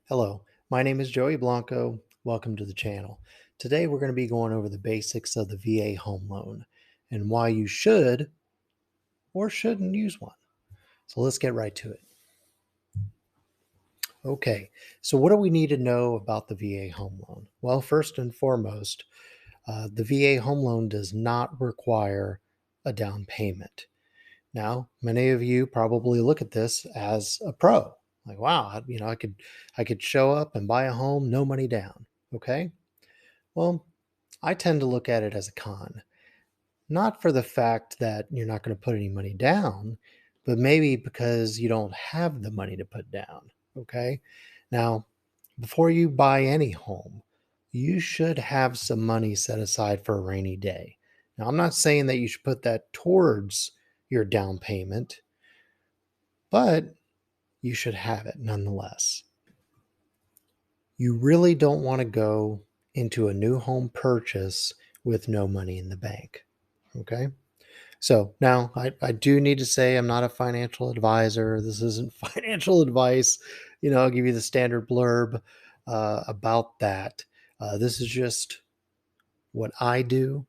Hello, my name is Joey Blanco. Welcome to the channel. Today we're going to be going over the basics of the VA home loan and why you should or shouldn't use one. So let's get right to it. Okay, so what do we need to know about the VA home loan? Well, first and foremost, the VA home loan does not require a down payment. Now, many of you probably look at this as a pro. Like, wow, I could show up and buy a home, no money down. Okay? Well, I tend to look at it as a con, not for the fact that you're not going to put any money down, but maybe because you don't have the money to put down. Okay. Now, before you buy any home, you should have some money set aside for a rainy day. Now, I'm not saying that you should put that towards your down payment, but you should have it nonetheless. You really don't want to go into a new home purchase with no money in the bank. Okay. So now I do need to say I'm not a financial advisor. This isn't financial advice. I'll give you the standard blurb about that. This is just what I do.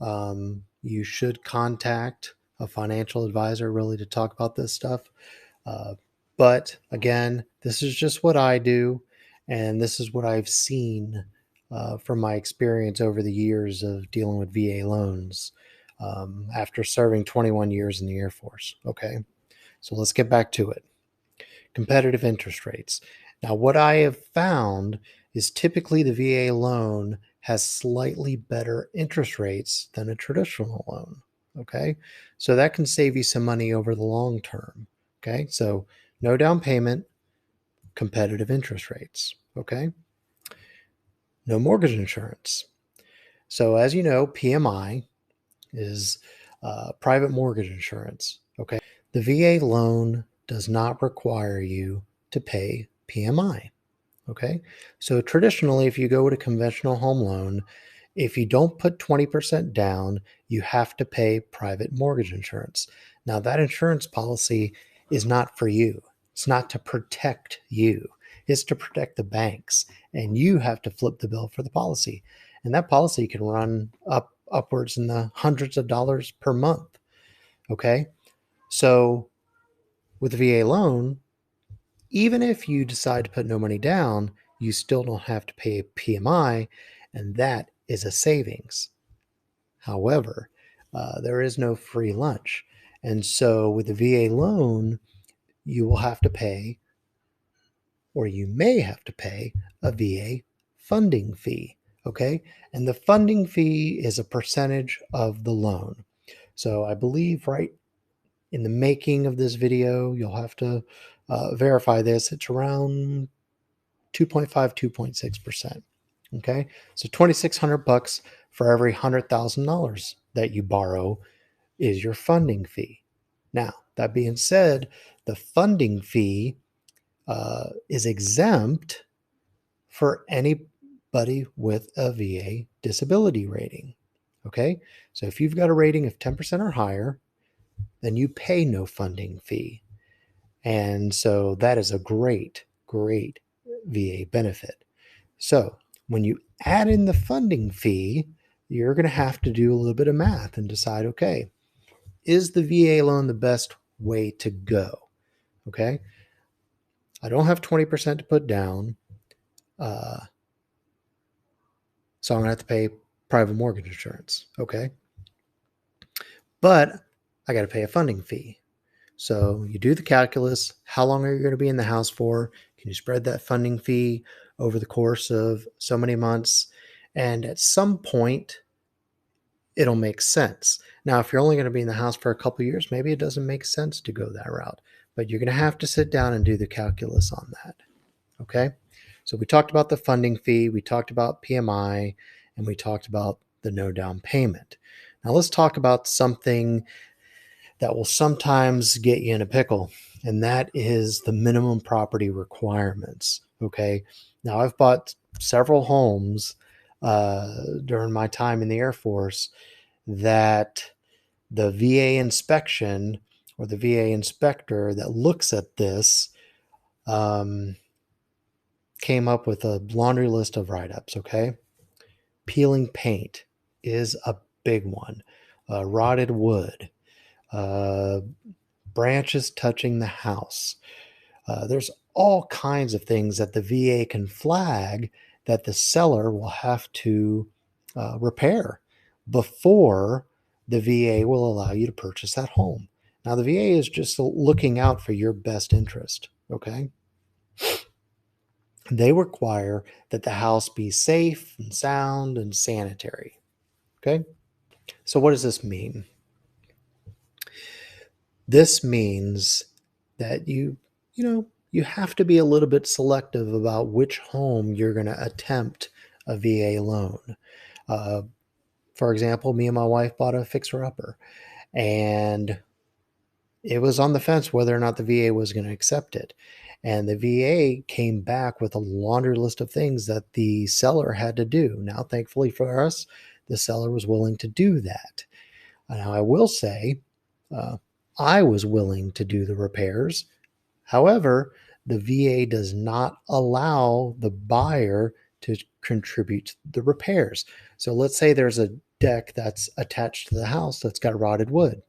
You should contact a financial advisor really to talk about this stuff. Uh, but again, this is just what I do, and this is what I've seen from my experience over the years of dealing with VA loans after serving 21 years in the Air Force. Okay, so let's get back to it. Competitive interest rates. Now, what I have found is typically the VA loan has slightly better interest rates than a traditional loan. Okay, so that can save you some money over the long term. Okay, so no down payment, competitive interest rates. Okay, no mortgage insurance. So, as you know, PMI is private mortgage insurance. Okay, the VA loan does not require you to pay PMI. Okay, so traditionally, if you go with a conventional home loan, if you don't put 20% down, you have to pay private mortgage insurance. Now, that insurance policy is not for you, it's not to protect you, it's to protect the banks. And you have to flip the bill for the policy. And that policy can run upwards in the hundreds of dollars per month. Okay, so with the VA loan, even if you decide to put no money down, you still don't have to pay a PMI, and that is a savings. However, there is no free lunch. And so with the VA loan, you will have to pay, or you may have to pay, a VA funding fee. Okay. And the funding fee is a percentage of the loan. So I believe right in the making of this video, you'll have to verify this. It's around 2.5, 2.6%. Okay. So 2,600 bucks for every $100,000 that you borrow is your funding fee. Now, that being said, the funding fee is exempt for anybody with a VA disability rating. Okay. So if you've got a rating of 10% or higher, then you pay no funding fee. And so that is a great, great VA benefit. So when you add in the funding fee, you're going to have to do a little bit of math and decide, okay, is the VA loan the best way to go? Okay. I don't have 20% to put down. So I'm going to have to pay private mortgage insurance. Okay. But I got to pay a funding fee. So you do the calculus. How long are you going to be in the house for? Can you spread that funding fee over the course of so many months? And at some point, it'll make sense. Now, if you're only going to be in the house for a couple of years, maybe it doesn't make sense to go that route. But you're going to have to sit down and do the calculus on that. Okay? So we talked about the funding fee, we talked about PMI, and we talked about the no down payment. Now let's talk about something that will sometimes get you in a pickle, and that is the minimum property requirements. Okay. Now, I've bought several homes during my time in the Air Force that the VA inspection or the VA inspector that looks at this came up with a laundry list of write-ups, okay? Peeling paint is a big one. Rotted wood, uh, branches touching the house. There's all kinds of things that the VA can flag that the seller will have to repair before the VA will allow you to purchase that home. Now, the VA is just looking out for your best interest, okay? They require that the house be safe and sound and sanitary, okay? So, what does this mean? This means that you have to be a little bit selective about which home you're going to attempt a VA loan. Uh, for example, me and my wife bought a fixer-upper, and it was on the fence whether or not the VA was going to accept it. And the VA came back with a laundry list of things that the seller had to do. Now, thankfully for us, the seller was willing to do that. Now, I will say, uh, I was willing to do the repairs. However, the VA does not allow the buyer to contribute the repairs. So let's say there's a deck that's attached to the house that's got rotted wood.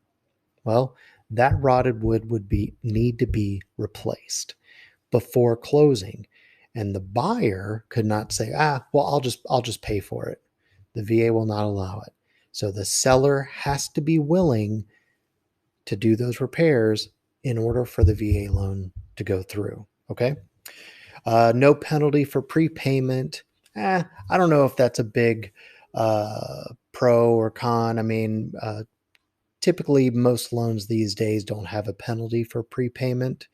Well, that rotted wood would need to be replaced before closing. And the buyer could not say, well, I'll just pay for it. The VA will not allow it. So the seller has to be willing to do those repairs in order for the VA loan to go through. Okay. No penalty for prepayment. I don't know if that's a big pro or con. I mean, typically most loans these days don't have a penalty for prepayment.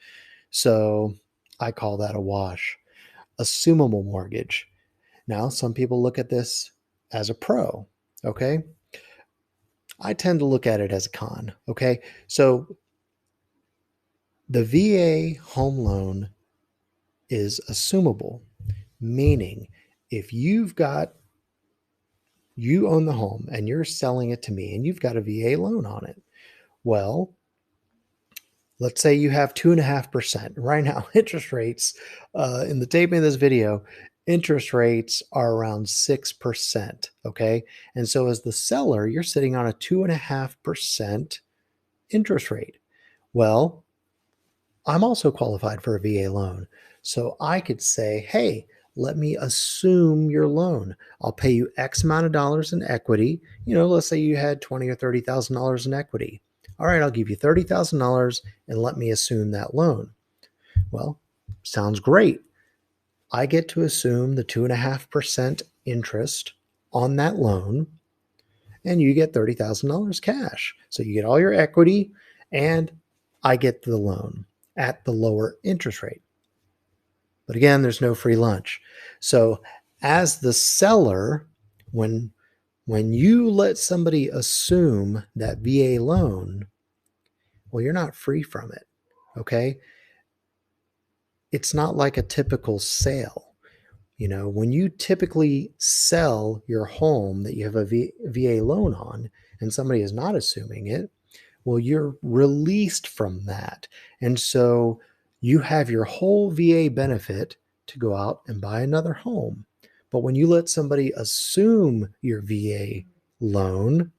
So I call that a wash. Assumable mortgage. Now, some people look at this as a pro. Okay. I tend to look at it as a con. Okay. So the VA home loan is assumable, meaning if you own the home and you're selling it to me and you've got a VA loan on it, well, let's say you have 2.5%. Right now, interest rates, in the taping of this video, interest rates are around 6%. Okay. And so as the seller, you're sitting on a 2.5% interest rate. Well, I'm also qualified for a VA loan. So I could say, hey, let me assume your loan. I'll pay you X amount of dollars in equity. Let's say you had $20,000 or $30,000 in equity. All right, I'll give you $30,000 and let me assume that loan. Well, sounds great. I get to assume the 2.5% interest on that loan, and you get $30,000 cash. So you get all your equity, and I get the loan at the lower interest rate. But again, there's no free lunch. So as the seller, when you let somebody assume that VA loan, well, you're not free from it. Okay. It's not like a typical sale. When you typically sell your home that you have a VA loan on and somebody is not assuming it, well, you're released from that. And so you have your whole VA benefit to go out and buy another home. But when you let somebody assume your VA loan,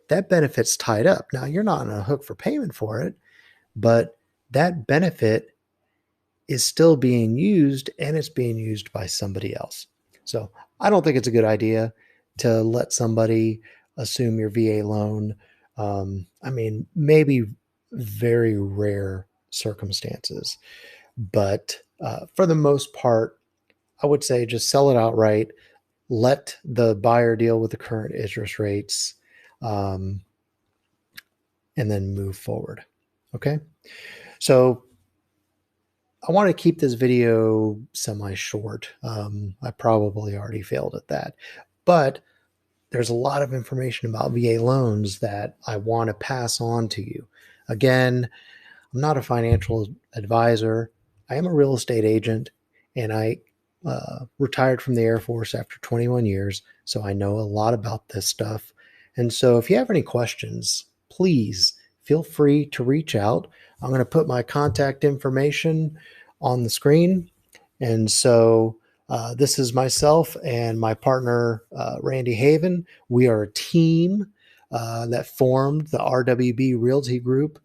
that benefit's tied up. Now, you're not on a hook for payment for it, but that benefit is still being used, and it's being used by somebody else. So I don't think it's a good idea to let somebody assume your VA loan. I mean, maybe very rare circumstances, but for the most part, I would say just sell it outright. Let the buyer deal with the current interest rates, and then move forward. Okay. So I want to keep this video semi-short. I probably already failed at that, but there's a lot of information about VA loans that I want to pass on to you. Again, I'm not a financial advisor. I am a real estate agent, and I retired from the Air Force after 21 years, so I know a lot about this stuff. And so if you have any questions, please feel free to reach out. I'm going to put my contact information on the screen. And so this is myself and my partner, Randy Haven. We are a team that formed the RWB Realty Group.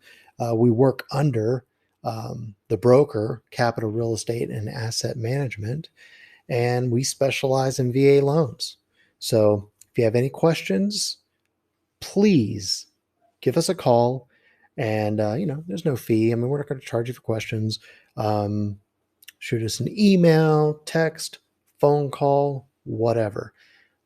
We work under the broker, Capital Real Estate and Asset Management, and we specialize in VA loans. So if you have any questions, please give us a call. And, there's no fee. I mean, we're not going to charge you for questions. Um, Shoot us an email, text, phone call, whatever.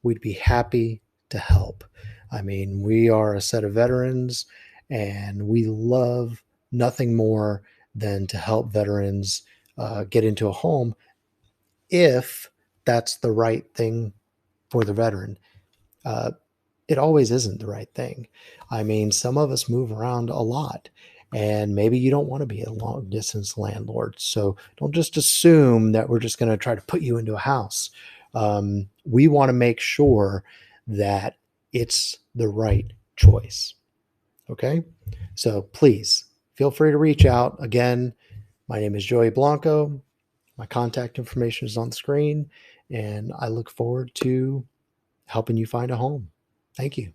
We'd be happy to help. I mean, we are a set of veterans and we love nothing more than to help veterans get into a home if that's the right thing for the veteran. Uh, it always isn't the right thing. I mean, some of us move around a lot, and maybe you don't want to be a long distance landlord. So don't just assume that we're just going to try to put you into a house. We want to make sure that it's the right choice. Okay. So please feel free to reach out. Again, my name is Joey Blanco. My contact information is on the screen, and I look forward to helping you find a home. Thank you.